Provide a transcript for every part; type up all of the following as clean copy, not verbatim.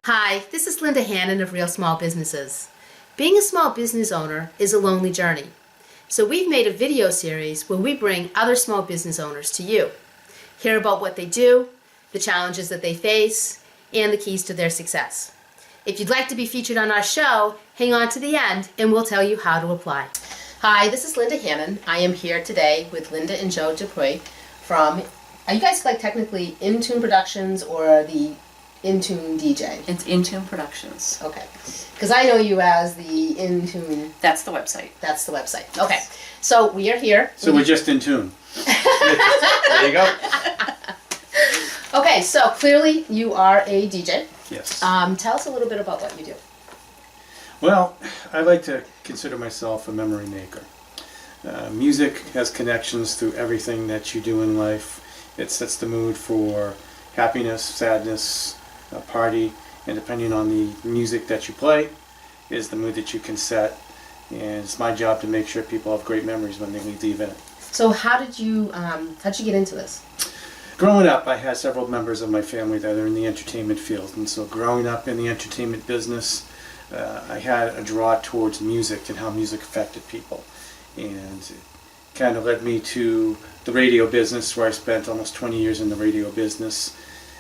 Hi, this is Linda Hannon of Real Small Businesses. Being a small business owner is a lonely journey. So we've made a video series where we bring other small business owners to you. Hear about what they do, the challenges that they face, and the keys to their success. If you'd like to be featured on our show, hang on to the end and we'll tell you how to apply. Hi, this is Linda Hannon. I am here today with Linda and Joe Dupuis from, are you guys like technically Intune Productions or the Intune DJ? It's Intune Productions. Okay. Because I know you as the Intune. That's the website. That's the website. Okay. So we are here. So we're just in tune. There you go. Okay, so clearly you are a DJ. Yes. Tell us a little bit about what you do. Well, I like to consider myself a memory maker. Music has connections through everything that you do in life. It sets the mood for happiness, sadness, a party, and depending on the music that you play is the mood that you can set. And it's my job to make sure people have great memories when they leave the event. So how'd you get into this? Growing up, I had several members of my family that are in the entertainment field, and so growing up in the entertainment business, I had a draw towards music and how music affected people. And it kind of led me to the radio business, where I spent almost 20 years in the radio business.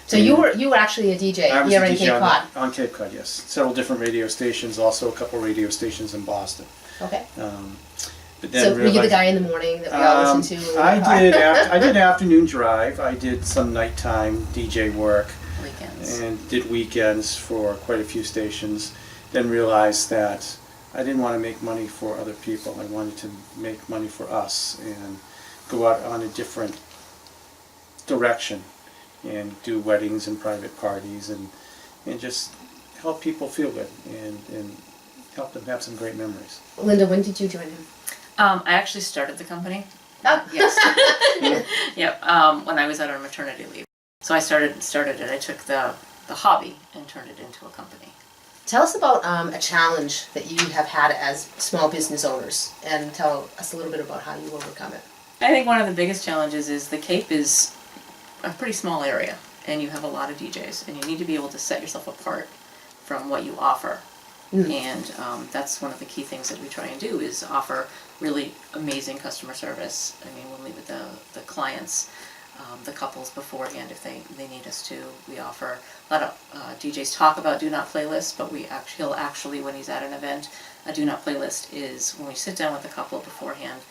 So you were actually a DJ here in Cape Cod? On Cape Cod, yes. Several different radio stations, also a couple radio stations in Boston. Okay. But then so were you the guy in the morning that we all listen to? I did afternoon drive. I did some nighttime DJ work. Weekends. And did weekends for quite a few stations. Then realized that I didn't want to make money for other people. I wanted to make money for us and go out on a different direction and do weddings and private parties and just help people feel good and help them have some great memories. Linda, when did you join him? I actually started the company. Oh. Yes. Yep. When I was out on maternity leave. So I started it. I took the hobby and turned it into a company. Tell us about a challenge that you have had as small business owners, and tell us a little bit about how you overcome it. I think one of the biggest challenges is the Cape is a pretty small area, and you have a lot of DJs, and you need to be able to set yourself apart from what you offer. And that's one of the key things that we try and do is offer really amazing customer service. I mean, we'll meet with the clients, the couples beforehand if they need us to. We offer a lot of DJs talk about do not playlist, but he'll actually, when he's at an event, a do not playlist is when we sit down with the couple beforehand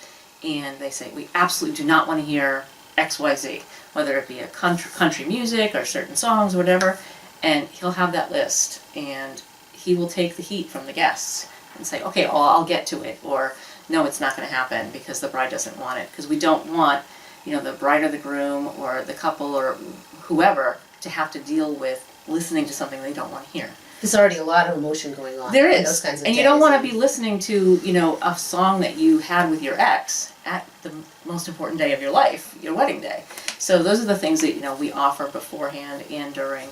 and they say we absolutely do not want to hear XYZ, whether it be a country music or certain songs or whatever, and he'll have that list and he will take the heat from the guests and say, okay, well, I'll get to it, or no, it's not going to happen because the bride doesn't want it, because we don't want, the bride or the groom or the couple or whoever to have to deal with listening to something they don't want to hear. There's already a lot of emotion going on. There in is, those kinds of and you don't want to be listening to, a song that you had with your ex at the most important day of your life, your wedding day. So those are the things that, we offer beforehand and during.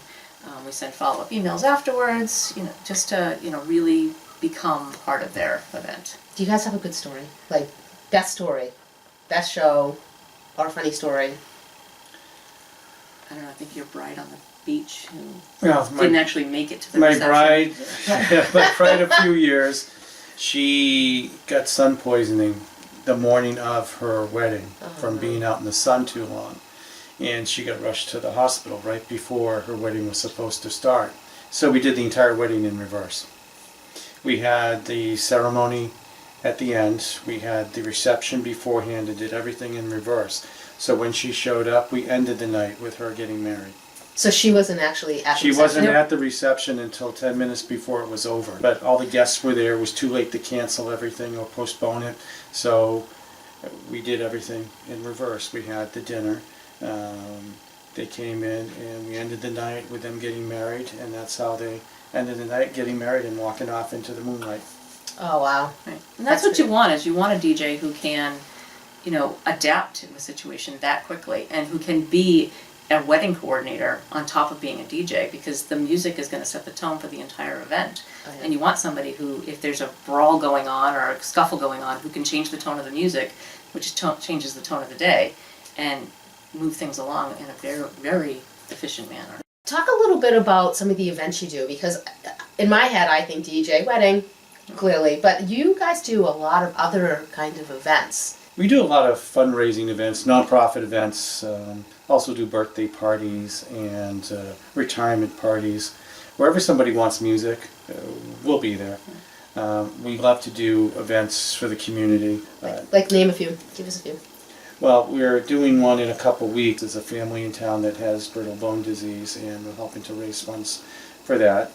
We send follow-up emails afterwards, just to, really become part of their event. Do you guys have a good story? Like, best show, or a funny story? I don't know, I think your bride on the beach who Well, didn't actually make it to the my reception. bride, a few years, she got sun poisoning the morning of her wedding from being out in the sun too long. And she got rushed to the hospital right before her wedding was supposed to start. So we did the entire wedding in reverse. We had the ceremony at the end, we had the reception beforehand, and did everything in reverse. So when she showed up, we ended the night with her getting married. So she wasn't actually at the reception? She wasn't at the reception until 10 minutes before it was over. But all the guests were there. It was too late to cancel everything or postpone it. So we did everything in reverse. We had the dinner. They came in and we ended the night with them getting married, and that's how they ended the night, getting married and walking off into the moonlight. Oh, wow. Right. And that's what you want, is you want a DJ who can, adapt to a situation that quickly and who can be a wedding coordinator on top of being a DJ, because the music is going to set the tone for the entire event. Oh, yeah. And you want somebody who, if there's a brawl going on or a scuffle going on, who can change the tone of the music, which changes the tone of the day, and move things along in a very, very efficient manner. talk a little bit about some of the events you do, because in my head I think DJ, wedding, clearly, but you guys do a lot of other kind of events. We do a lot of fundraising events, nonprofit events, also do birthday parties and retirement parties. Wherever somebody wants music, we'll be there. We love to do events for the community. Like name a few, give us a few. Well, we're doing one in a couple weeks. There's a family in town that has brittle bone disease, and we're helping to raise funds for that.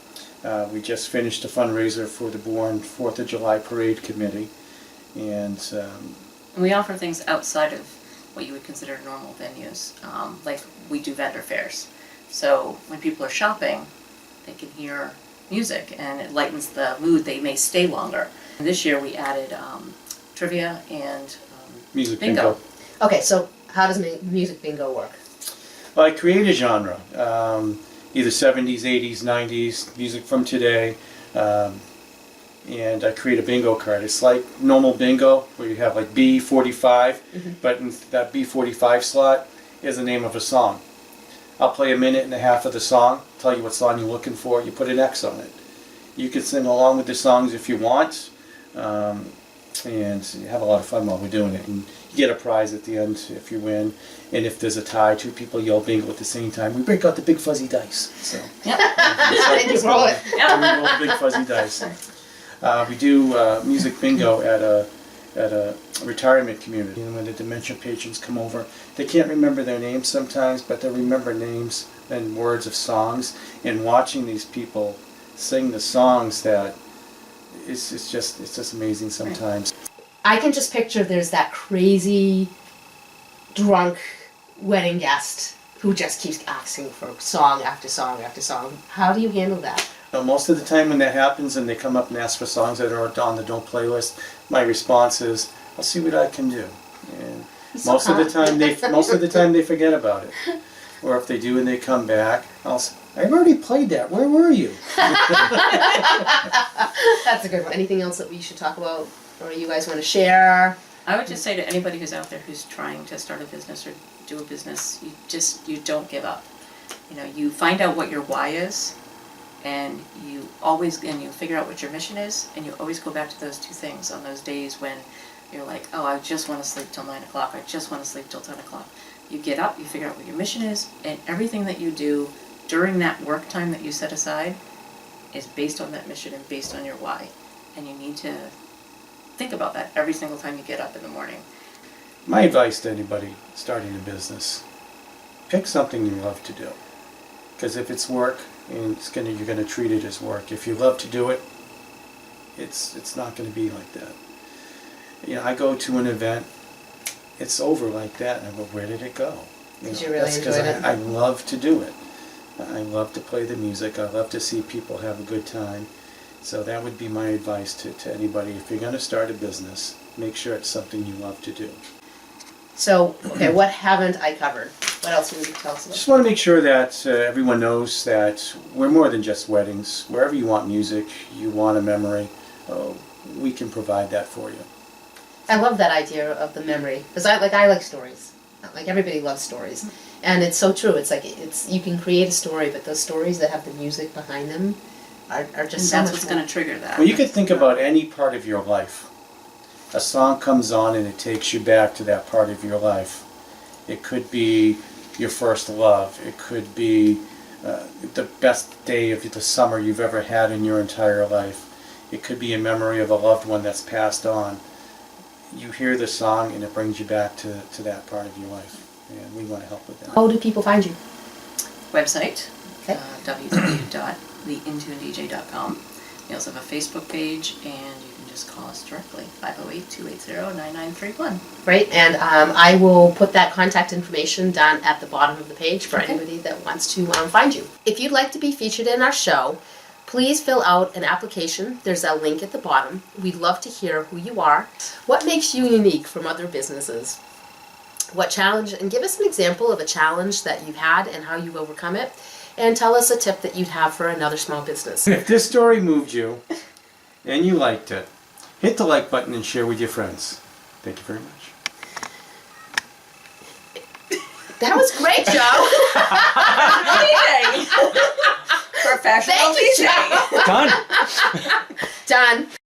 We just finished a fundraiser for the Bourne 4th of July Parade Committee, and We offer things outside of what you would consider normal venues. Like we do vendor fairs. So when people are shopping, they can hear music and it lightens the mood. They may stay longer. And this year we added trivia and music bingo. Okay, so how does music bingo work? Well, I create a genre, either 70s, 80s, 90s, music from today, and I create a bingo card. It's like normal bingo, where you have like B45, but in that B45 slot is the name of a song. I'll play a minute and a half of the song, tell you what song you're looking for, you put an X on it. You can sing along with the songs if you want, and you have a lot of fun while we're doing it. And you get a prize at the end if you win. And if there's a tie, two people yell bingo at the same time. We break out the big fuzzy dice. So Yep. And you roll it. and we roll the big fuzzy dice. We do music bingo at a retirement community. And when the dementia patients come over, they can't remember their names sometimes, but they remember names and words of songs. And watching these people sing the songs, that it's just amazing sometimes. I can just picture there's that crazy drunk wedding guest who just keeps asking for song after song after song. How do you handle that? Most of the time when that happens and they come up and ask for songs that are on the don't playlist, my response is, I'll see what I can do. And most of the time they forget about it. Or if they do and they come back, I'll say, I've already played that. Where were you? That's a good one. Anything else that we should talk about or you guys want to share? I would just say to anybody who's out there who's trying to start a business or do a business, you don't give up. You know, you find out what your why is, and you figure out what your mission is, and you always go back to those two things on those days when you're like, oh, I just want to sleep till 9 o'clock, I just want to sleep till 10 o'clock. You get up, you figure out what your mission is, and everything that you do during that work time that you set aside is based on that mission and based on your why. And you need to think about that every single time you get up in the morning. My advice to anybody starting a business, pick something you love to do. Because if it's work, and you're going to treat it as work. If you love to do it, it's not going to be like that. You know, I go to an event, it's over like that, and I go, where did it go? Did you really enjoy it? I love to do it. I love to play the music. I love to see people have a good time. So that would be my advice to anybody. If you're going to start a business, make sure it's something you love to do. So, okay, what haven't I covered? What else would you tell us about? Just want to make sure that everyone knows that we're more than just weddings. Wherever you want music, you want a memory, we can provide that for you. I love that idea of the memory, because I like stories. Like everybody loves stories, and it's so true. It's like you can create a story, but those stories that have the music behind them are just And so that's much what's more. going to trigger that. Well, you could think about any part of your life. A song comes on and it takes you back to that part of your life. It could be your first love. It could be the best day of the summer you've ever had in your entire life. It could be a memory of a loved one that's passed on. You hear the song and it brings you back to that part of your life. And we want to help with that. How do people find you? Website, Okay. www.theintunedj.com. We also have a Facebook page, and you can just call us directly, 508-280-9931. Great, and I will put that contact information down at the bottom of the page for anybody that wants to find you. If you'd like to be featured in our show, please fill out an application. There's a link at the bottom. We'd love to hear who you are. What makes you unique from other businesses? What challenge, and give us an example of a challenge that you've had and how you've overcome it, and tell us a tip that you'd have for another small business. If this story moved you and you liked it, hit the like button and share with your friends. Thank you very much. That was great, Joe. professional Thank you, DJ. Joe. Done. Done.